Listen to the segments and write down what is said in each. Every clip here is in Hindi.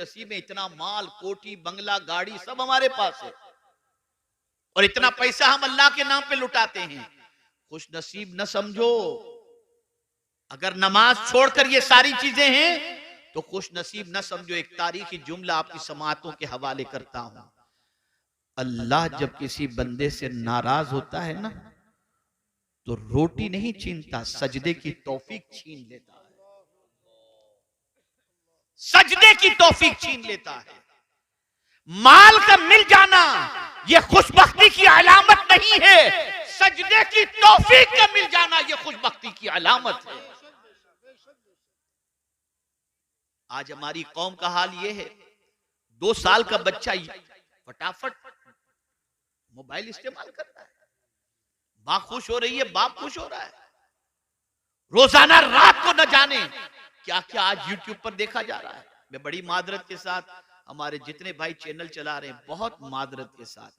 नसीब है, इतना माल, कोठी, बंगला, गाड़ी सब हमारे पास है, और इतना पैसा हम अल्लाह के नाम पे लुटाते हैं। खुश नसीब न समझो। अगर नमाज छोड़कर ये सारी चीजें हैं तो खुश नसीब न समझो। एक तारीखी जुमला आपकी समाअतों के हवाले करता हूं। अल्लाह जब किसी बंदे से नाराज होता है ना, तो रोटी नहीं छीनता, सजदे की तौफीक छीन लेता है। सजदे की तौफीक छीन लेता है। माल का मिल जाना यह खुशबख्ती की अलामत नहीं है, सजदे की तौफीक का मिल जाना यह खुशबख्ती की अलामत है। आज हमारी कौम का हाल यह है, 2 साल का बच्चा फटाफट मोबाइल इस्तेमाल करता है, मां खुश हो रही है, बाप खुश हो रहा है। रोजाना रात को न जाने क्या क्या आज यूट्यूब पर देखा जा रहा है। मैं बड़ी मादरत के साथ, हमारे जितने भाई चैनल चला रहे हैं, बहुत मादरत के साथ,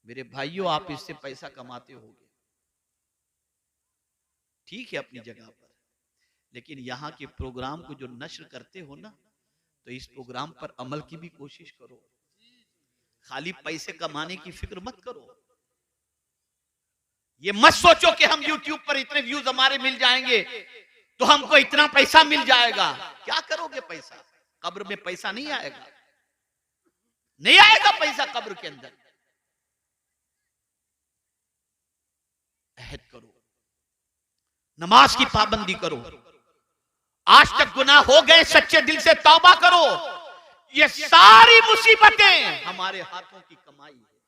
मेरे भाइयों आप इससे पैसा कमाते होगे, ठीक है अपनी जगह पर, लेकिन यहाँ के प्रोग्राम को जो नश्र करते हो ना, तो इस प्रोग्राम पर अमल की भी कोशिश करो। खाली पैसे कमाने की फिक्र मत करो। ये मत सोचो कि हम YouTube पर इतने व्यूज हमारे मिल जाएंगे तो हमको इतना पैसा मिल जाएगा। क्या करोगे पैसा? कब्र में पैसा नहीं आएगा, नहीं आएगा पैसा कब्र के अंदर। अहद करो, नमाज की पाबंदी करो। आज तक गुनाह हो गए, सच्चे दिल से तौबा करो। ये सारी मुसीबतें हमारे हाथों की कमाई है,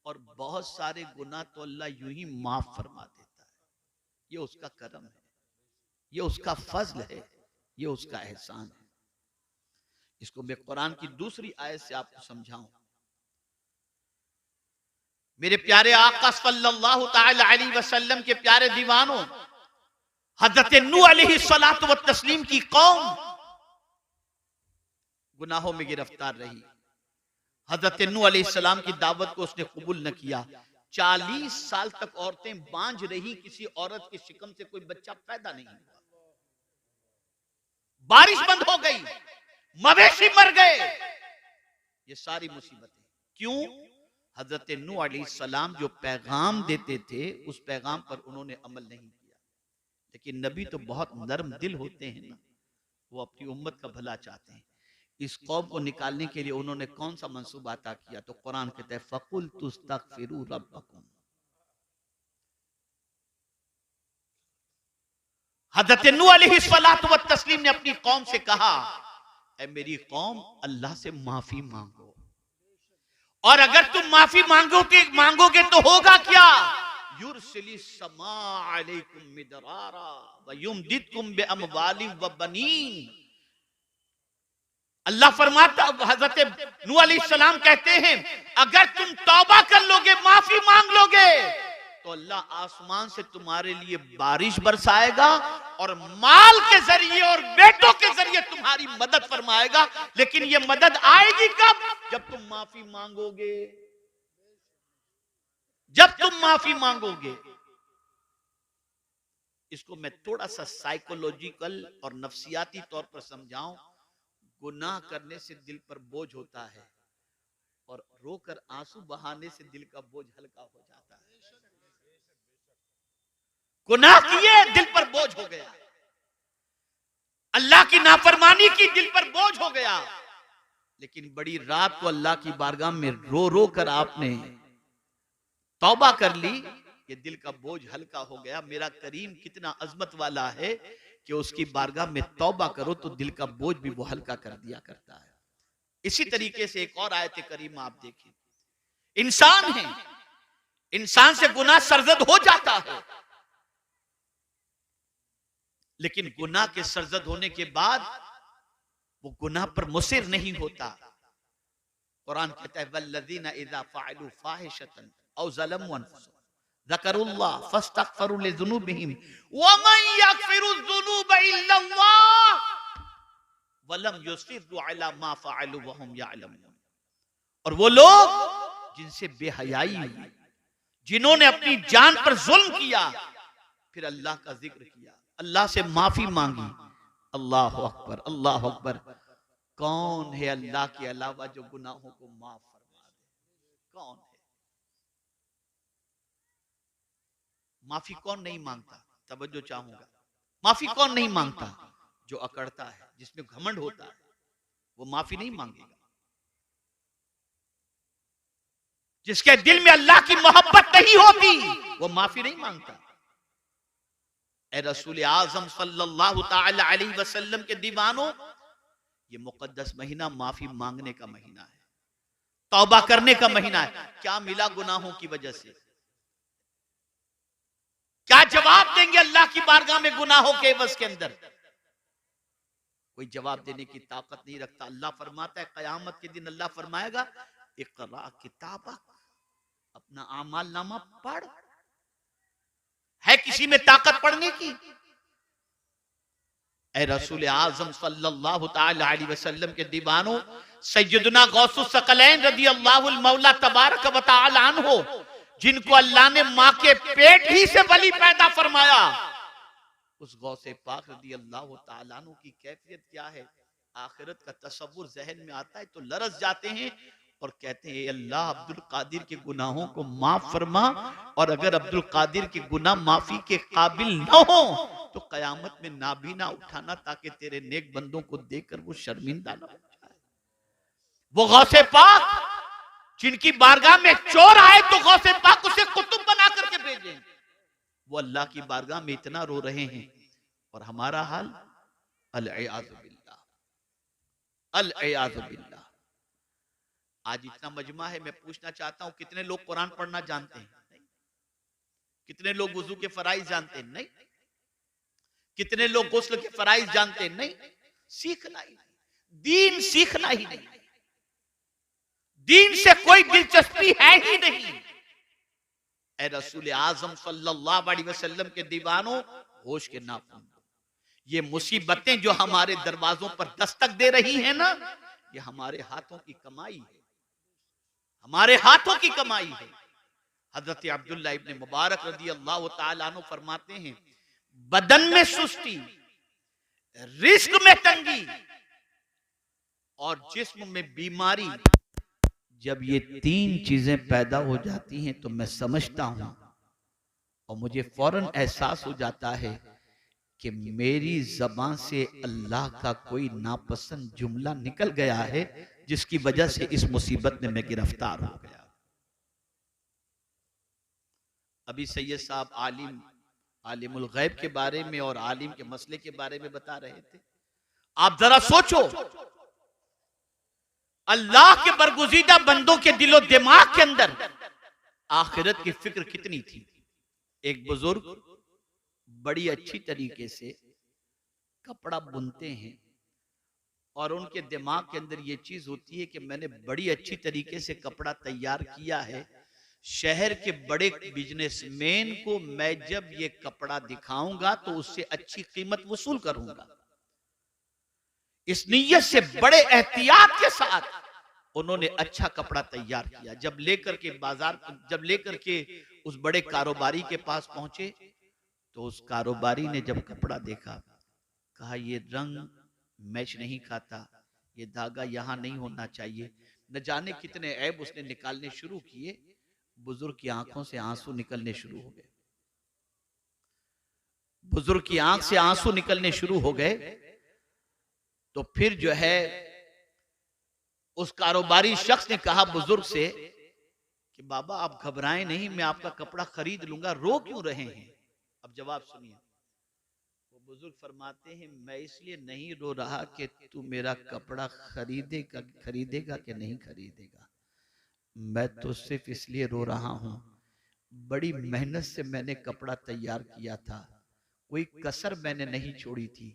और बहुत सारे गुनाह तो अल्लाह यूं ही माफ फरमा देता है। ये उसका करम है, ये उसका फजल है, ये उसका एहसान है। इसको मैं कुरान की दूसरी आयत से आपको समझाऊं। मेरे प्यारे आका सल्लल्लाहु तआला अलैहि वसल्लम के प्यारे दीवानों, हजरत नूह अलैहिस्सलातु व तस्लीम की कौम गुनाहों में गिरफ्तार रही। हजरत नूह अलैहिस्सलाम की दावत को उसने कबूल न किया। 40 साल तक औरतें बांझ रही, किसी औरत की शिकम से कोई बच्चा पैदा नहीं हुआ। बारिश बंद हो गई, मवेशी मर गए। ये सारी मुसीबतें क्यों? हजरत नूह अलैहिस्सलाम जो पैगाम देते थे उस पैगाम पर उन्होंने अमल नहीं किया। लेकिन नबी तो बहुत नर्म दिल होते हैं ना, वो अपनी उम्मत का भला चाहते हैं। इस कौम को निकालने के लिए उन्होंने कौन सा मंसूबा अता किया? तो कुरान कहता है फकुल तुस्तगफिरू रब्बकुम। हजरत नूह अलैहिस्सलातु व तस्लीम ने अपनी कौम से कहा, ऐ मेरी कौम, अल्लाह से माफी मांगो, और अगर तुम माफी मांगोगे तो होगा क्या? युरसिली समा अलैकुम मिदरारा व युमदिदकुम बिअमवालिन व बनीन। अल्लाह फरमाता, हजरत नूह अलैहिस्सलाम कहते हैं, अगर तुम तौबा कर लोगे, माफी मांग लोगे, तो अल्लाह आसमान से तुम्हारे लिए बारिश बरसाएगा और माल के जरिए और बेटों के जरिए तुम्हारी मदद फरमाएगा। लेकिन ये मदद आएगी कब? जब तुम माफी मांगोगे, जब तुम माफी मांगोगे। इसको मैं थोड़ा सा साइकोलॉजिकल और नफ्सियाती तौर पर समझाऊं। गुनाह करने से दिल पर बोझ होता है, और रोकर आंसू बहाने से दिल का बोझ हल्का हो जाता है। गुनाह किए, दिल पर बोझ हो गया, अल्लाह की नाफरमानी की, दिल पर बोझ हो गया। लेकिन बड़ी रात को अल्लाह की बारगाह में रो रो कर आपने तौबा कर ली, ये दिल का बोझ हल्का हो गया। मेरा करीम कितना अजमत वाला है कि उसकी बारगाह में तौबा करो तो दिल का बोझ भी वो हल्का कर दिया करता है। इसी तरीके से एक और आयत करीम आप देखिए। इंसान है, इंसान से गुनाह सरजद हो जाता है, लेकिन गुनाह के सरजद होने के बाद वो गुनाह पर मुसिर नहीं होता। कुरान कहता है वल्लज़ीना इज़ा फ़अलू फ़ाहिशतन औ ज़लमू अनफुसहुम ज़करुल्लाह फ़स्तग़फ़रू लिज़ुनूबिहिम वमन यग़फ़िरुज़्ज़ुनूब इल्लल्लाह वलम युसिर्रू अला मा फ़अलू वहुम यअलमून। और वो लोग जिनसे बेहयाई हुई, जिन्होंने अपनी जान पर जुल्म किया, फिर अल्लाह का जिक्र किया, अल्लाह से माफी मांगी, अल्लाह अकबर, अल्लाह अकबर, कौन है अल्लाह के अलावा जो गुनाहों को माफ फरमा दे? कौन है? माफी कौन नहीं मांगता? तवज्जो चाहूंगा। माफी कौन नहीं मांगता? जो अकड़ता है, जिसमें घमंड होता है, वो माफी नहीं मांगेगा। जिसके दिल में अल्लाह की मोहब्बत नहीं होती, वो माफी नहीं मांगता। ए रसूल आजम सल्लल्लाहु ताला अलैहि वसल्लम के दीवानों, ये मुकद्दस महीना माफी मांगने का महीना है, तौबा करने का महीना है। क्या मिला गुनाहों की वजह से? क्या जवाब देंगे अल्लाह की बारगाह में गुनाहों के एवज के अंदर? कोई जवाब देने की ताकत नहीं रखता। अल्लाह फरमाता है कयामत के दिन अल्लाह फरमाएगा इक़रा किताबक, अपना आमाल नामा पढ़। है किसी में ताकत पढ़ने की? ए रसूल आजम सल्लल्लाहु ताला अलैहि वसल्लम के दीवानों, सैयदना गौसुस सकलैन रदियल्लाहु मौला तबारक व तआला अन्हु, जिनको अल्लाह ने मां के पेट ही से वली पैदा फरमाया, उस गौसे पाक रदियल्लाहु तआला अन्हु की कैफियत क्या है? आखिरत का तसव्वुर जहन में आता है तो लरस जाते हैं और कहते हैं अल्लाह अब्दुल कादिर के गुनाहों को माफ फरमा, और अगर अब्दुल कादिर के गुनाह माफी के काबिल न हो तो कयामत में नाभीना उठाना, ताकि तेरे नेक बंदों को देखकर वो शर्मिंदा न हो जाए। वो गौसे पाक जिनकी बारगाह में चोर आए तो गौसे पाक उसे कुतुब बना करके भेजे, वो अल्लाह की बारगाह में इतना रो रहे हैं, और हमारा हाल अल-इयाज़ु बिल्लाह, अल-इयाज़ु बिल्लाह। आज इतना मजमा है, मैं पूछना चाहता हूं कितने लोग कुरान पढ़ना जानते हैं? नहीं। कितने लोग वुजू के फराइज जानते हैं? नहीं। कितने लोग गुस्ल के फराइज जानते हैं? नहीं। सीखना ही नहीं, दीन सीखना ही नहीं, दीन से कोई दिलचस्पी है ही नहीं। ए रसूल आजम सल्लल्लाहु अलैहि वसल्लम के दीवानों, होश के नाखून, ये मुसीबतें जो हमारे दरवाजों पर दस्तक दे रही हैं ना, ये हमारे हाथों की कमाई है, हमारे हाथों की कमाई है। हजरत अब्दुल्लाह इब्ने मुबारक रदियल्लाहु ताला अन्हु फरमाते हैं, बदन में सुस्ती, रिस्क में तंगी और जिस्म में बीमारी, जब ये तीन चीजें पैदा हो जाती हैं तो मैं समझता हूं और मुझे फौरन एहसास हो जाता है कि मेरी जबान से अल्लाह का कोई नापसंद जुमला निकल गया है, जिसकी वजह से इस मुसीबत में मैं गिरफ्तार हो गया। अभी सैयद साहब आलिमुल गैब के बारे में और आलिम के मसले के बारे में बता रहे थे। आप जरा सोचो, अल्लाह के बरगुज़ीदा बंदों के दिलो दिमाग के अंदर आखिरत की फिक्र कितनी थी। एक बुजुर्ग बड़ी अच्छी तरीके से कपड़ा बुनते हैं और उनके दिमाग के अंदर ये चीज होती है कि मैंने बड़ी अच्छी तरीके से कपड़ा तैयार किया है, शहर के बड़े बिजनेसमैन को मैं जब ये कपड़ा दिखाऊंगा तो उससे अच्छी कीमत वसूल करूंगा। इस नीयत से बड़े एहतियात के साथ उन्होंने अच्छा कपड़ा तैयार किया। जब लेकर के उस बड़े कारोबारी के पास पहुंचे तो उस कारोबारी ने जब कपड़ा देखा, कहा ये रंग मैच नहीं खाता, ये धागा यहां नहीं होना चाहिए। न जाने कितने ऐब उसने निकालने शुरू किए। बुजुर्ग की आंखों से आंसू निकलने शुरू हो गए, बुजुर्ग की आंख से आंसू निकलने शुरू हो गए। तो फिर जो है उस कारोबारी शख्स ने कहा बुजुर्ग से कि बाबा आप घबराएं नहीं, मैं आपका कपड़ा खरीद लूंगा, रो क्यों रहे हैं? अब जवाब सुनिए। वो बुजुर्ग फरमाते हैं मैं इसलिए नहीं रो रहा कि तू मेरा कपड़ा खरीदेगा कि नहीं खरीदेगा, मैं तो सिर्फ इसलिए रो रहा हूं, बड़ी मेहनत से मैंने कपड़ा तैयार किया था, कोई कसर मैंने नहीं छोड़ी थी,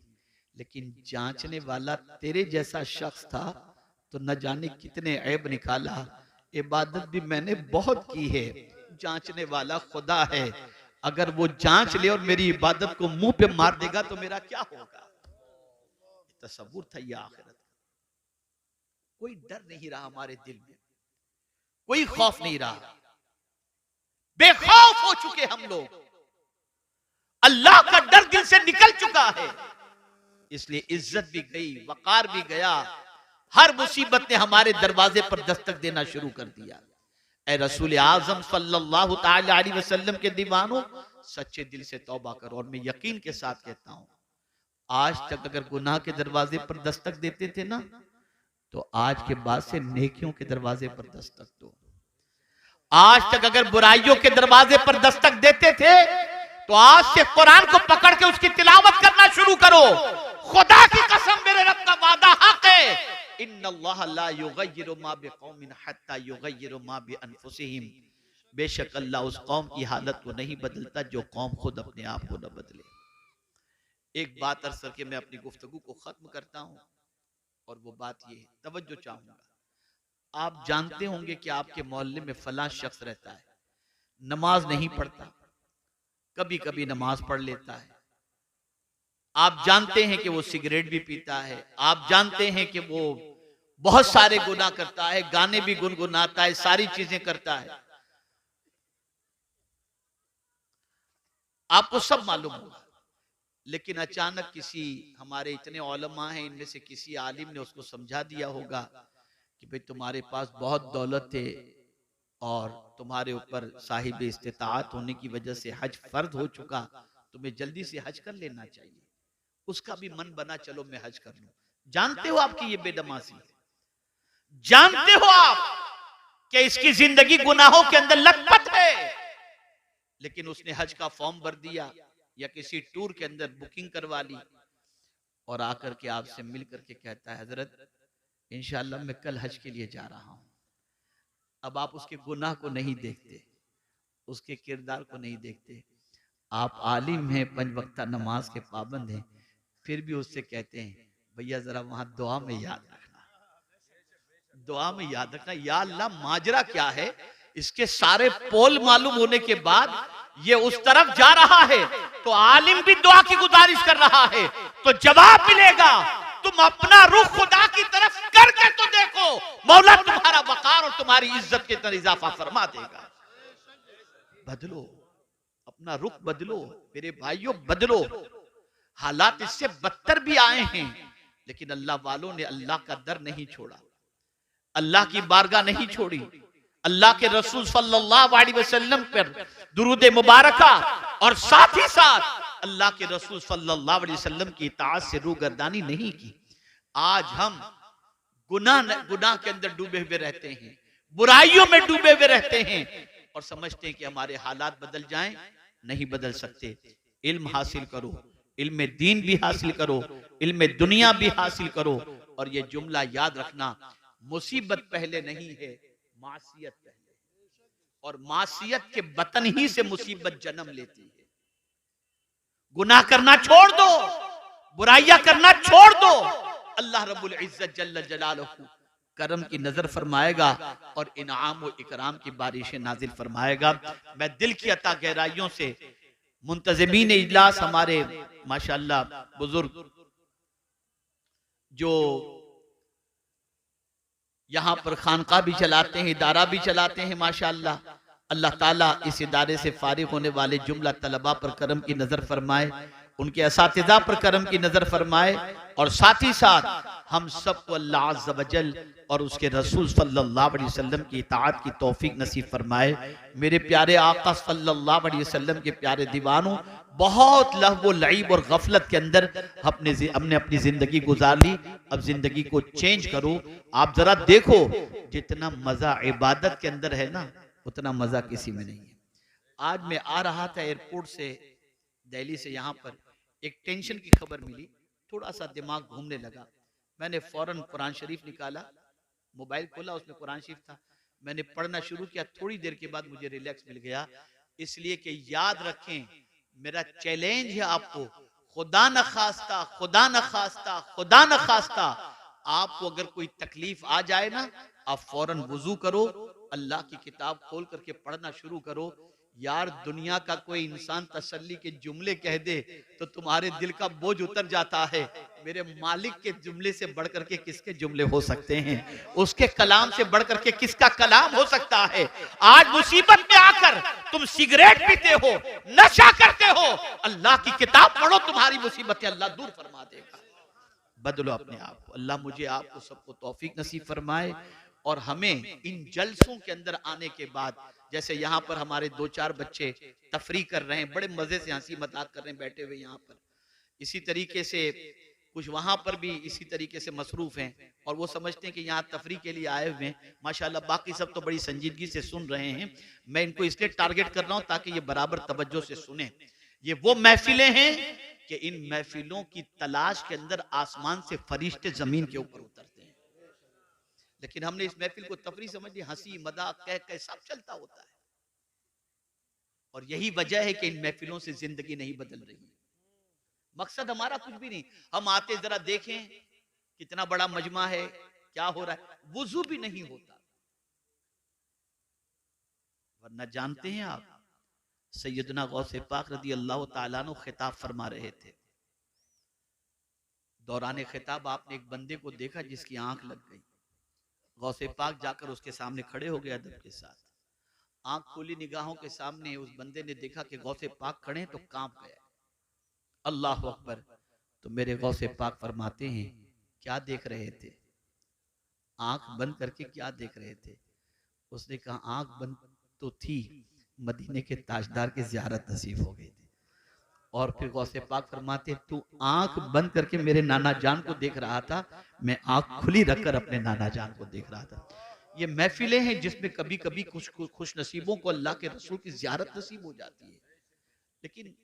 लेकिन जांचने वाला तेरे जैसा शख्स था तो न जाने कितने ऐब निकाला। इबादत भी मैंने बहुत की है, जांचने वाला खुदा है, अगर वो जांच ले और मेरी इबादत को मुंह पे मार देगा तो मेरा क्या होगा? तसव्वुर था ये आखिरत। कोई डर नहीं रहा हमारे दिल में, कोई खौफ नहीं रहा, बेखौफ हो चुके हम लोग, अल्लाह का डर दिल से निकल चुका है। इसलिए इज्जत भी गई, वकार भी गया, हर मुसीबत ने हमारे दरवाजे पर दस्तक देना शुरू कर दिया। ऐ रसूल आजम सल्लल्लाहु ताला अलैहि वसल्लम के दीवानों, सच्चे दिल से तौबा करो। और मैं यकीन के साथ कहता हूं, आज तक अगर गुनाह के दरवाजे पर दस्तक देते थे ना, तो आज के बाद से नेकियों के दरवाजे पर दस्तक दो। आज तक अगर बुराइयों के दरवाजे पर दस्तक देते थे, तो आज से कुरान को पकड़ के उसकी तिलावत करना शुरू करो। खुदा की कसम, मेरे रब का वादा हक है, इन्नल्लाह ला युगय्यिरु मा बिकौमिन हत्ता युगय्यिरु मा बिअनफुसिहिम। बेशक अल्लाह उस कौम की हालत को नहीं बदलता जो कौम खुद अपने आप को न बदले। एक बात अर्ज करके मैं अपनी गुफ्तगू को खत्म करता हूं, और वो बात ये है, तवज्जो चाहूंगा। आप जानते होंगे कि आपके मोहल्ले में फलां शख्स रहता है, नमाज नहीं पढ़ता, कभी कभी नमाज पढ़ लेता है। आप जानते हैं कि वो सिगरेट भी पीता है, आप जानते हैं कि वो बहुत सारे गुनाह करता है, गाने भी गुनगुनाता है, सारी चीजें करता है। आपको सब मालूम होगा, लेकिन अचानक किसी, हमारे इतने उलमा हैं, इनमें से किसी आलिम ने उसको समझा दिया होगा कि भाई तुम्हारे पास बहुत दौलत है और तुम्हारे ऊपर साहिब इस्तिताअत होने की वजह से हज फर्ज हो चुका, तुम्हें जल्दी से हज कर लेना चाहिए। उसका भी मन बना, चलो मैं हज कर लूं। जानते हो आपकी ये बेदमाशी है, जानते हो आप कि इसकी जिंदगी गुनाहों के अंदर लथपथ है, लेकिन उसने हज का फॉर्म भर दिया या किसी टूर के अंदर बुकिंग करवा ली, और आकर के आपसे मिल करके कहता है, हजरत इंशाअल्लाह मैं कल हज के लिए जा रहा हूं। अब आप उसके गुनाह को नहीं देखते, उसके किरदार को नहीं देखते। आप आलिम हैं, 5 वक्ता नमाज के पाबंद हैं, फिर भी उससे कहते हैं भैया जरा वहां दुआ में याद रखना, दुआ में याद रखना। या अल्लाह, माजरा क्या है? इसके सारे पोल मालूम होने के बाद ये उस तरफ जा रहा है, तो आलिम भी दुआ की गुजारिश कर रहा है, तो जवाब मिलेगा। तुम अपना रुख खुदा की तरफ करके तो देखो, मौला तुम्हारा वकार और तुम्हारी इज्जत के अंदर इजाफा फरमा देगा। बदलो, अपना रुख बदलो मेरे भाइयों, बदलो। हालात इससे बदतर भी आए हैं, लेकिन अल्लाह वालों ने अल्लाह का दर नहीं छोड़ा, अल्लाह की बारगाह नहीं छोड़ी, अल्लाह के रसूल सल्लल्लाहु अलैहि वसल्लम पर दुरूद मुबारका और साथ ही साथ अल्लाह के रसूल सल्लल्लाहु अलैहि वसल्लम की इताअत से रूगर्दानी नहीं की। आज हम गुनाह के अंदर डूबे हुए रहते हैं, बुराइयों में डूबे हुए रहते हैं, और समझते हैं कि हमारे हालात बदल जाएं। नहीं बदल सकते। इल्म हासिल करो, इल्म दीन भी हासिल करो, इल्म दुनिया भी हासिल करो, और ये जुमला याद रखना, मुसीबत पहले नहीं है, मासियत पहले, और मासियत के बतन ही से मुसीबत जन्म लेती है। गुनाह करना छोड़ दो, बुराइयां करना छोड़ दो, अल्लाह रब्बुल इज्जत जल्ल जलालहू करम की नजर फरमाएगा और इनाम और इकराम की बारिशें नाजिल फरमाएगा। मैं दिल की अता गहराइयों से मुंतज़िमीन इजलास, हमारे माशाअल्लाह बुजुर्ग जो यहाँ पर खानका भी चलाते हैं, इदारा भी चलाते हैं, माशाअल्लाह, अल्लाह ताला इस इदारे से फारिग होने वाले जुमला तलबा पर करम की नजर फरमाए, उनके असातिज़ा पर करम की नजर फरमाए, और साथ ही साथ हम सबको अल्लाह अज़्ज़ व जल और उसके रसूल सल्लल्लाहु अलैहि वसल्लम की इताअत की तौफीक नसीब फरमाए। मेरे प्यारे आका सल्लल्लाहु अलैहि वसल्लम के प्यारे दीवानों, बहुत लहव लईब और गफलत के अंदर हमने अपनी जिंदगी गुजार ली। अब जिंदगी को चेंज करो। आप जरा देखो, जितना मजा इबादत के अंदर है ना, उतना मजा किसी में नहीं है। आज मैं आ रहा था एयरपोर्ट से, दिल्ली से, यहाँ पर एक टेंशन की खबर मिली, थोड़ा सा दिमाग घूमने लगा। मैंने फौरन कुरान शरीफ निकाला, मोबाइल खोला, उसमें कुरान शरीफ था, मैंने पढ़ना शुरू किया। थोड़ी देर के बाद मुझे रिलैक्स मिल गया। इसलिए कि याद रखें, मेरा चैलेंज है आपको, खुदा न खास्ता, खुदा न खास्ता, खुदा न खास्ता, आपको अगर कोई तकलीफ आ जाए ना, आप फौरन वुजू करो, अल्लाह की किताब खोल करके पढ़ना शुरू करो। यार, दुनिया का कोई इंसान तसल्ली के जुमले कह दे तो तुम्हारे दिल का बोझ उतर जाता है। मेरे मालिक के जुमले से बढ़ करके किसके जुमले हो सकते हैं? उसके कलाम से बढ़ करके किसका कलाम हो सकता है? आज मुसीबत में आकर तुम सिगरेट पीते हो, नशा करते हो, अल्लाह की किताब पढ़ो, तुम्हारी मुसीबतें अल्लाह दूर फरमा देगा। बदलो अपने आप को। अल्लाह मुझे आपको सबको तौफीक नसीब फरमाए और हमें इन जलसों के अंदर आने के बाद, जैसे यहाँ पर हमारे 2-4 बच्चे तफरी कर रहे हैं, बड़े मजे से हंसी मजाक कर रहे हैं बैठे हुए यहाँ पर, इसी तरीके से कुछ वहां पर भी इसी तरीके से मसरूफ हैं और वो समझते हैं कि यहाँ तफरी के लिए आए हुए हैं। माशाल्लाह बाकी सब तो बड़ी संजीदगी से सुन रहे हैं। मैं इनको इसलिए टारगेट कर रहा हूं ताकि ये बराबर तवज्जो से सुने। ये वो महफिलें हैं कि इन महफिलों की तलाश के अंदर आसमान से फरिश्ते जमीन के ऊपर उतरते हैं, लेकिन हमने इस महफिल को तफरी समझ ली, हंसी मजाक कह कह सब चलता होता है। और यही वजह है कि इन महफिलों से जिंदगी नहीं बदल रही। मकसद हमारा कुछ भी नहीं, हम आते जरा देखें कितना बड़ा मजमा है, क्या हो रहा है, वुजू भी नहीं होता। वरना जानते हैं आप, सैयदना गौसे पाक रदी अल्लाह ताला अन्हु खिताब फरमा रहे थे। दौरान खिताब आपने एक बंदे को देखा जिसकी आंख लग गई। गौसे पाक जाकर उसके सामने खड़े हो गए अदब के साथ। आंख खोली निगाहों के सामने उस बंदे ने देखा कि गौसे पाक खड़े तो कांप गया। अल्लाह अकबर। तो मेरे गौसे पाक फरमाते हैं, क्या देख रहे थे? आंख बंद करके क्या देख रहे थे? उसने कहा आंख बंद तो थी, मदीने के ताजदार की ज़ियारत नसीब हो गई थी। और फिर गौसे पाक फरमाते, तू आंख बंद करके मेरे नाना जान को देख रहा था, मैं आंख खुली रखकर अपने नाना जान को देख रहा था। ये महफिलें हैं जिसमें कभी कभी कुछ खुश नसीबों को अल्लाह के रसूल की ज़ियारत नसीब हो जाती है, लेकिन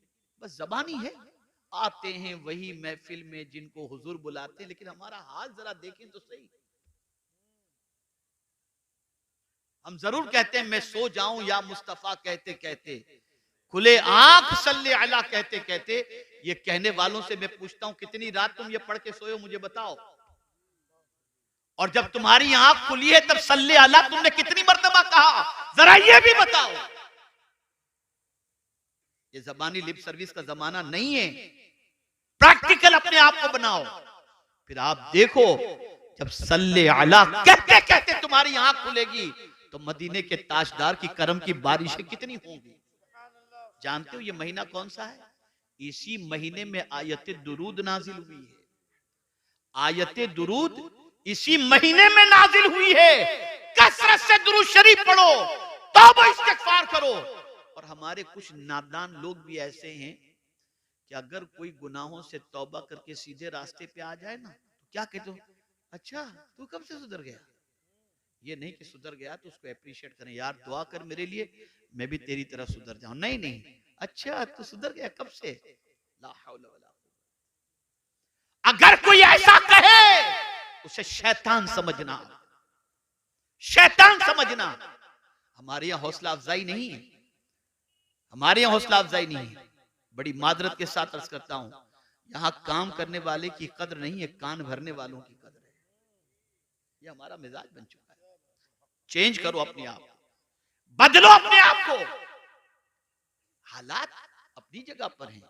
बस ज़बानी है। आते हैं वही महफिल में जिनको हुजूर बुलाते हैं, लेकिन हमारा हाल जरा देखें तो सही। हम जरूर कहते हैं मैं सो जाऊं या मुस्तफा कहते कहते, खुले आंख सल्ले अला कहते कहते। ये कहने वालों से मैं पूछता हूं कितनी रात तुम ये पढ़ के सोए हो, मुझे बताओ। और जब तुम्हारी आंख खुली है तब सल्ले अला तुमने कितनी मर्तबा कहा, जरा ये भी बताओ। ये जबानी लिप सर्विस का जमाना नहीं है, प्रैक्टिकल अपने आप को बनाओ। फिर आप देखो जब सल्ले अला कहते कहते तुम्हारी आंख खुलेगी तो मदीने के ताजदार की करम की बारिशें कितनी होंगी। जानते हो ये महीना कौन सा है? इसी महीने में आयते दुरूद नाजिल हुई है। आयते दुरूद इसी महीने में नाजिल हुई है। कसरत से दुरूद शरीफ पढ़ो, तौबा इस्तिगफार करो। और हमारे कुछ नादान लोग भी ऐसे हैं कि अगर कोई गुनाहों से तौबा करके सीधे रास्ते पे आ जाए ना, तो क्या कहते हो, अच्छा तू कब से सुधर गया? ये नहीं कि सुधर गया तो उसको अप्रिशिएट करें, यार दुआ कर मेरे लिए, मैं भी तेरी तरह सुधर जाऊं। नहीं नहीं, अच्छा तू सुधर गया कब से? ला हौला वला कुव्वता। अगर कोई ऐसा कहे उसे शैतान समझना, शैतान समझना। हमारे यहां हौसला अफजाई नहीं है, हमारे यहां हौसला अफजाई नहीं है। बड़ी मादरत के साथ अर्ज करता हूं, यहां काम करने वाले की कद्र नहीं है, कान भरने वालों की कद्र है। ये हमारा मिजाज बन चुका है। चेंज करो अपने आप, बदलो अपने आप को। हालात अपनी जगह पर हैं,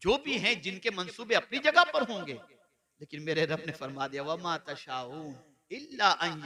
जो भी हैं जिनके मंसूबे अपनी जगह पर होंगे, लेकिन मेरे रब ने फरमा दिया वमा तशाऊन इल्ला अन